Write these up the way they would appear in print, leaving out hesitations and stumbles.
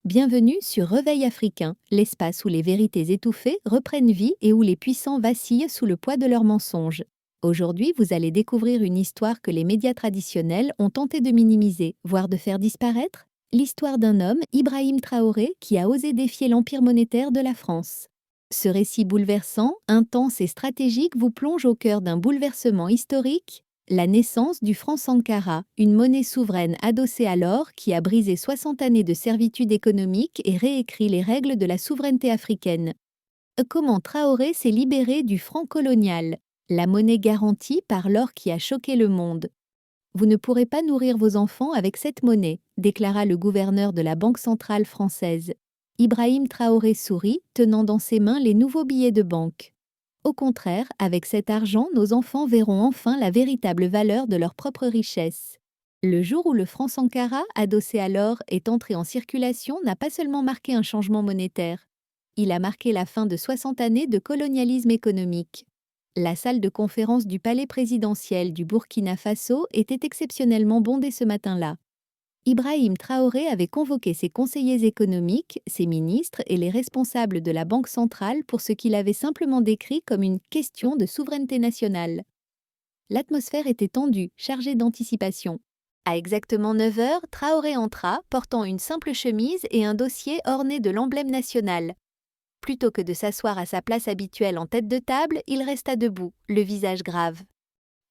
Bienvenue sur Réveil africain, l'espace où les vérités étouffées reprennent vie et où les puissants vacillent sous le poids de leurs mensonges. Aujourd'hui, vous allez découvrir une histoire que les médias traditionnels ont tenté de minimiser, voire de faire disparaître. L'histoire d'un homme, Ibrahim Traoré, qui a osé défier l'empire monétaire de la France. Ce récit bouleversant, intense et stratégique vous plonge au cœur d'un bouleversement historique, la naissance du franc Sankara, une monnaie souveraine adossée à l'or qui a brisé 60 années de servitude économique et réécrit les règles de la souveraineté africaine. Comment Traoré s'est libéré du franc colonial, la monnaie garantie par l'or qui a choqué le monde. Vous ne pourrez pas nourrir vos enfants avec cette monnaie, déclara le gouverneur de la Banque centrale française. Ibrahim Traoré sourit, tenant dans ses mains les nouveaux billets de banque. Au contraire, avec cet argent, nos enfants verront enfin la véritable valeur de leur propre richesse. Le jour où le franc Sankara, adossé à l'or, est entré en circulation n'a pas seulement marqué un changement monétaire. Il a marqué la fin de 60 années de colonialisme économique. La salle de conférence du palais présidentiel du Burkina Faso était exceptionnellement bondée ce matin-là. Ibrahim Traoré avait convoqué ses conseillers économiques, ses ministres et les responsables de la Banque centrale pour ce qu'il avait simplement décrit comme une question de souveraineté nationale. L'atmosphère était tendue, chargée d'anticipation. À exactement 9 heures, Traoré entra, portant une simple chemise et un dossier orné de l'emblème national. Plutôt que de s'asseoir à sa place habituelle en tête de table, il resta debout, le visage grave.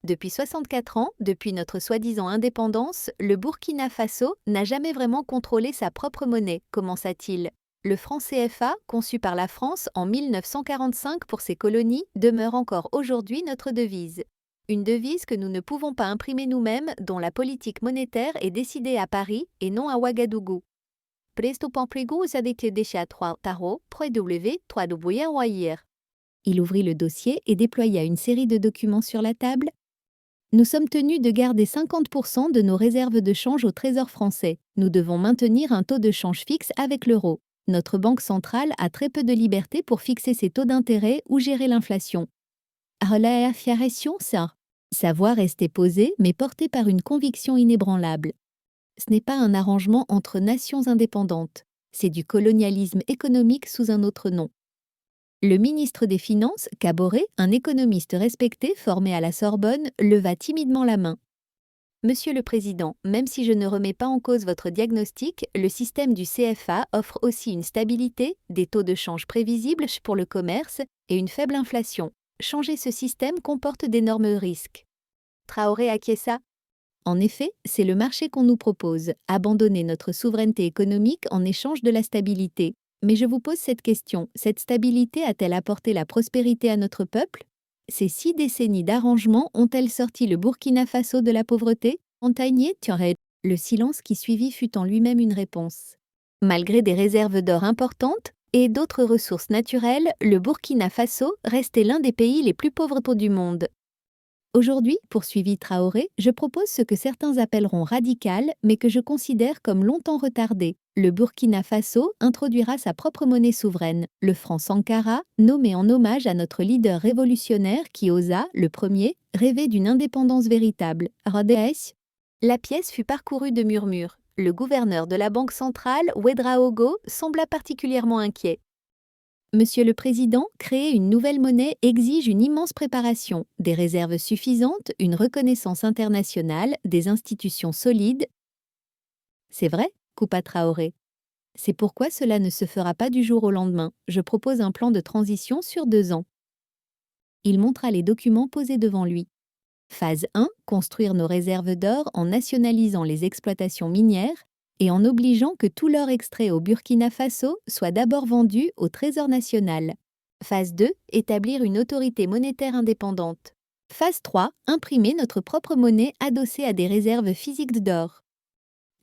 Depuis 64 ans, depuis notre soi-disant indépendance, le Burkina Faso n'a jamais vraiment contrôlé sa propre monnaie, commença-t-il. Le franc CFA, conçu par la France en 1945 pour ses colonies, demeure encore aujourd'hui notre devise. Une devise que nous ne pouvons pas imprimer nous-mêmes, dont la politique monétaire est décidée à Paris et non à Ouagadougou. Il ouvrit le dossier et déploya une série de documents sur la table. Nous sommes tenus de garder 50% de nos réserves de change au Trésor français. Nous devons maintenir un taux de change fixe avec l'euro. Notre banque centrale a très peu de liberté pour fixer ses taux d'intérêt ou gérer l'inflation. Sa voix restait posée, mais portée par une conviction inébranlable. Ce n'est pas un arrangement entre nations indépendantes. C'est du colonialisme économique sous un autre nom. Le ministre des Finances, Kaboré, un économiste respecté formé à la Sorbonne, leva timidement la main. Monsieur le Président, même si je ne remets pas en cause votre diagnostic, le système du CFA offre aussi une stabilité, des taux de change prévisibles pour le commerce et une faible inflation. Changer ce système comporte d'énormes risques. Traoré acquiesça. En effet, c'est le marché qu'on nous propose, abandonner notre souveraineté économique en échange de la stabilité. Mais je vous pose cette question, cette stabilité a-t-elle apporté la prospérité à notre peuple? Ces 6 décennies d'arrangement ont-elles sorti le Burkina Faso de la pauvreté? Le silence qui suivit fut en lui-même une réponse. Malgré des réserves d'or importantes et d'autres ressources naturelles, le Burkina Faso restait l'un des pays les plus pauvres du monde. Aujourd'hui, poursuivit Traoré, je propose ce que certains appelleront radical, mais que je considère comme longtemps retardé. Le Burkina Faso introduira sa propre monnaie souveraine, le franc Sankara, nommé en hommage à notre leader révolutionnaire qui osa, le premier, rêver d'une indépendance véritable. La pièce fut parcourue de murmures. Le gouverneur de la Banque centrale, Ouédraogo, sembla particulièrement inquiet. Monsieur le Président, créer une nouvelle monnaie exige une immense préparation, des réserves suffisantes, une reconnaissance internationale, des institutions solides. C'est vrai, coupa Traoré. C'est pourquoi cela ne se fera pas du jour au lendemain. Je propose un plan de transition sur 2 ans. Il montra les documents posés devant lui. Phase 1, construire nos réserves d'or en nationalisant les exploitations minières et en obligeant que tout l'or extrait au Burkina Faso soit d'abord vendu au Trésor national. Phase 2, établir une autorité monétaire indépendante. Phase 3, imprimer notre propre monnaie adossée à des réserves physiques d'or.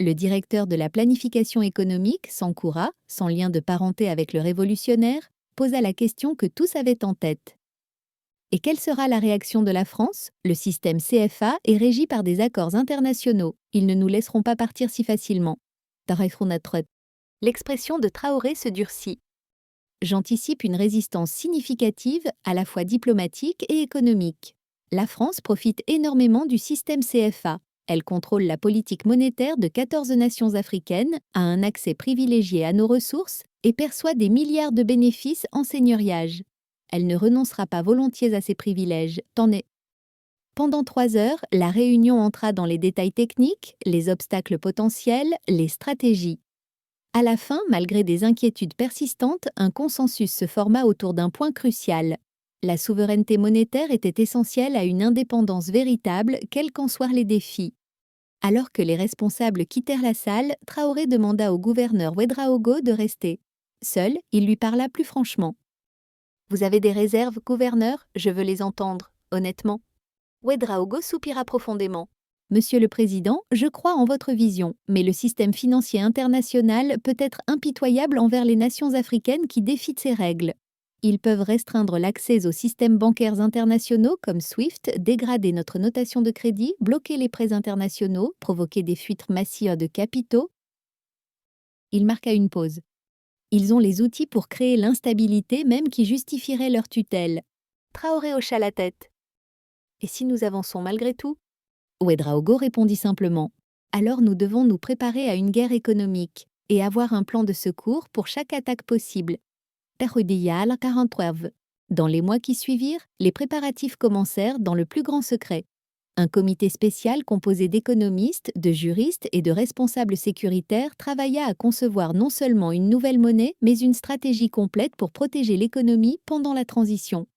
Le directeur de la planification économique, Sankoura, sans lien de parenté avec le révolutionnaire, posa la question que tous avaient en tête. Et quelle sera la réaction de la France? Le système CFA est régi par des accords internationaux. Ils ne nous laisseront pas partir si facilement. L'expression de Traoré se durcit. J'anticipe une résistance significative, à la fois diplomatique et économique. La France profite énormément du système CFA. Elle contrôle la politique monétaire de 14 nations africaines, a un accès privilégié à nos ressources et perçoit des milliards de bénéfices en seigneuriage. Elle ne renoncera pas volontiers à ses privilèges, t'en es. Pendant 3 heures, la réunion entra dans les détails techniques, les obstacles potentiels, les stratégies. À la fin, malgré des inquiétudes persistantes, un consensus se forma autour d'un point crucial. La souveraineté monétaire était essentielle à une indépendance véritable, quels qu'en soient les défis. Alors que les responsables quittèrent la salle, Traoré demanda au gouverneur Ouédraogo de rester. Seul, il lui parla plus franchement. « Vous avez des réserves, gouverneur ? Je veux les entendre, honnêtement. » Ouédraogo soupira profondément. « Monsieur le Président, je crois en votre vision, mais le système financier international peut être impitoyable envers les nations africaines qui défient ses règles. Ils peuvent restreindre l'accès aux systèmes bancaires internationaux comme SWIFT, dégrader notre notation de crédit, bloquer les prêts internationaux, provoquer des fuites massives de capitaux. » Il marqua une pause. « Ils ont les outils pour créer l'instabilité même qui justifierait leur tutelle. » Traoré hocha la tête. « Et si nous avançons malgré tout ?» Ouédraogo répondit simplement. « Alors nous devons nous préparer à une guerre économique et avoir un plan de secours pour chaque attaque possible. » Dans les mois qui suivirent, les préparatifs commencèrent dans le plus grand secret. Un comité spécial composé d'économistes, de juristes et de responsables sécuritaires travailla à concevoir non seulement une nouvelle monnaie, mais une stratégie complète pour protéger l'économie pendant la transition.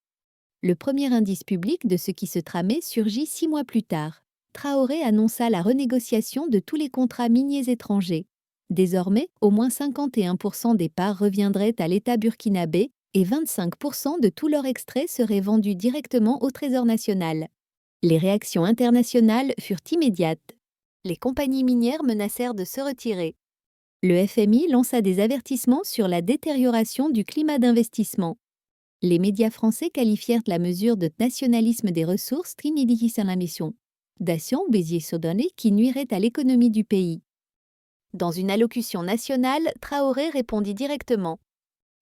Le premier indice public de ce qui se tramait surgit 6 mois plus tard. Traoré annonça la renégociation de tous les contrats miniers étrangers. Désormais, au moins 51% des parts reviendraient à l'État burkinabé et 25% de tous leurs extraits seraient vendus directement au Trésor national. Les réactions internationales furent immédiates. Les compagnies minières menacèrent de se retirer. Le FMI lança des avertissements sur la détérioration du climat d'investissement. Les médias français qualifièrent la mesure de nationalisme des ressources d'action Béziers-Sodonné qui nuirait à l'économie du pays. Dans une allocution nationale, Traoré répondit directement.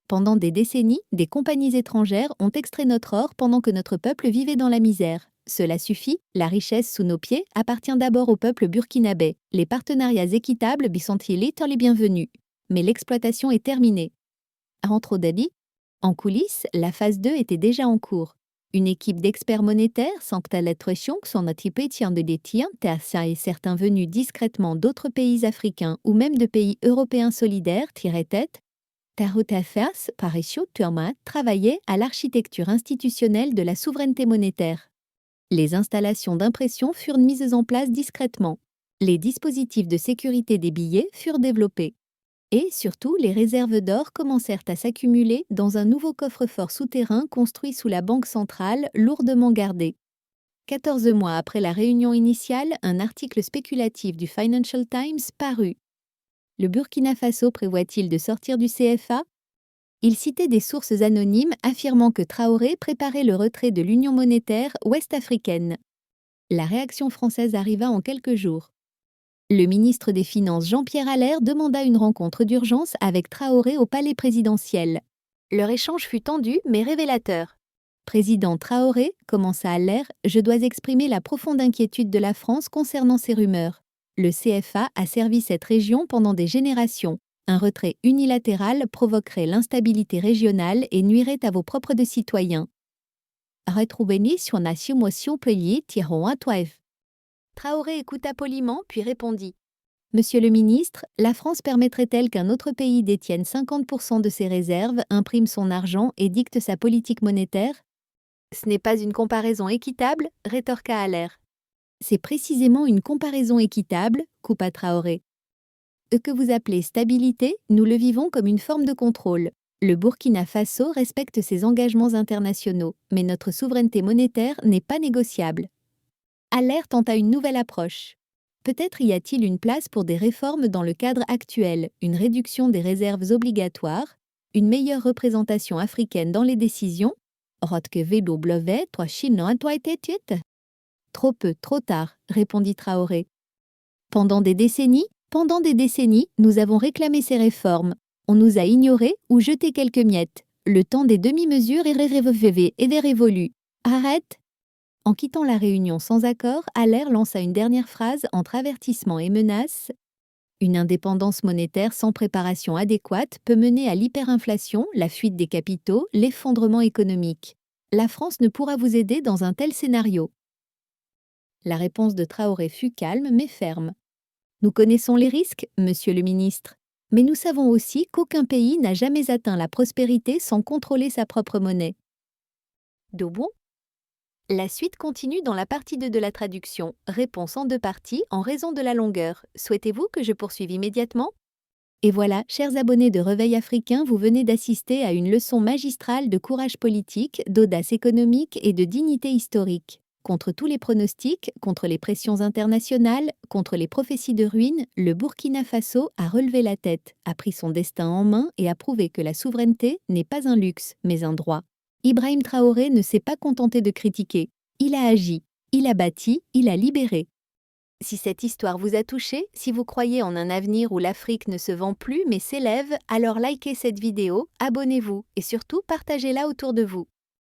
Pendant des décennies, des compagnies étrangères ont extrait notre or pendant que notre peuple vivait dans la misère. Cela suffit, la richesse sous nos pieds appartient d'abord au peuple burkinabé. Les partenariats équitables sont les bienvenus. Mais l'exploitation est terminée. Dadi. En coulisses, la phase 2 était déjà en cours. Une équipe d'experts monétaires, et certains venus discrètement d'autres pays africains ou même de pays européens solidaires, tête, travaillaient à l'architecture institutionnelle de la souveraineté monétaire. Les installations d'impression furent mises en place discrètement. Les dispositifs de sécurité des billets furent développés. Et surtout, les réserves d'or commencèrent à s'accumuler dans un nouveau coffre-fort souterrain construit sous la Banque centrale, lourdement gardé. 14 mois après la réunion initiale, un article spéculatif du Financial Times parut. Le Burkina Faso prévoit-il de sortir du CFA ? Il citait des sources anonymes affirmant que Traoré préparait le retrait de l'Union monétaire ouest-africaine. La réaction française arriva en quelques jours. Le ministre des Finances Jean-Pierre Allaire demanda une rencontre d'urgence avec Traoré au palais présidentiel. Leur échange fut tendu mais révélateur. « Président Traoré, commença Allaire, je dois exprimer la profonde inquiétude de la France concernant ces rumeurs. Le CFA a servi cette région pendant des générations. Un retrait unilatéral provoquerait l'instabilité régionale et nuirait à vos propres citoyens. » Traoré écouta poliment, puis répondit. « Monsieur le ministre, la France permettrait-elle qu'un autre pays détienne 50% de ses réserves, imprime son argent et dicte sa politique monétaire ?»« Ce n'est pas une comparaison équitable » rétorqua Allaire. « C'est précisément une comparaison équitable » coupa Traoré. « Que vous appelez stabilité, nous le vivons comme une forme de contrôle. Le Burkina Faso respecte ses engagements internationaux, mais notre souveraineté monétaire n'est pas négociable. » Allaire tenta une nouvelle approche. Peut-être y a-t-il une place pour des réformes dans le cadre actuel, une réduction des réserves obligatoires, une meilleure représentation africaine dans les décisions. Trop peu, trop tard, répondit Traoré. Pendant des décennies, nous avons réclamé ces réformes. On nous a ignorés ou jeté quelques miettes. Le temps des demi-mesures est révolu. Arrête. En quittant la réunion sans accord, Haller lança une dernière phrase entre avertissement et menace. Une indépendance monétaire sans préparation adéquate peut mener à l'hyperinflation, la fuite des capitaux, l'effondrement économique. La France ne pourra vous aider dans un tel scénario. La réponse de Traoré fut calme mais ferme. Nous connaissons les risques, monsieur le ministre, mais nous savons aussi qu'aucun pays n'a jamais atteint la prospérité sans contrôler sa propre monnaie. Dobon. La suite continue dans la partie 2 de la traduction. Réponse en 2 parties en raison de la longueur. Souhaitez-vous que je poursuive immédiatement? Et voilà, chers abonnés de Réveil africain, vous venez d'assister à une leçon magistrale de courage politique, d'audace économique et de dignité historique. Contre tous les pronostics, contre les pressions internationales, contre les prophéties de ruine, le Burkina Faso a relevé la tête, a pris son destin en main et a prouvé que la souveraineté n'est pas un luxe, mais un droit. Ibrahim Traoré ne s'est pas contenté de critiquer. Il a agi, il a bâti, il a libéré. Si cette histoire vous a touché, si vous croyez en un avenir où l'Afrique ne se vend plus mais s'élève, alors likez cette vidéo, abonnez-vous et surtout partagez-la autour de vous.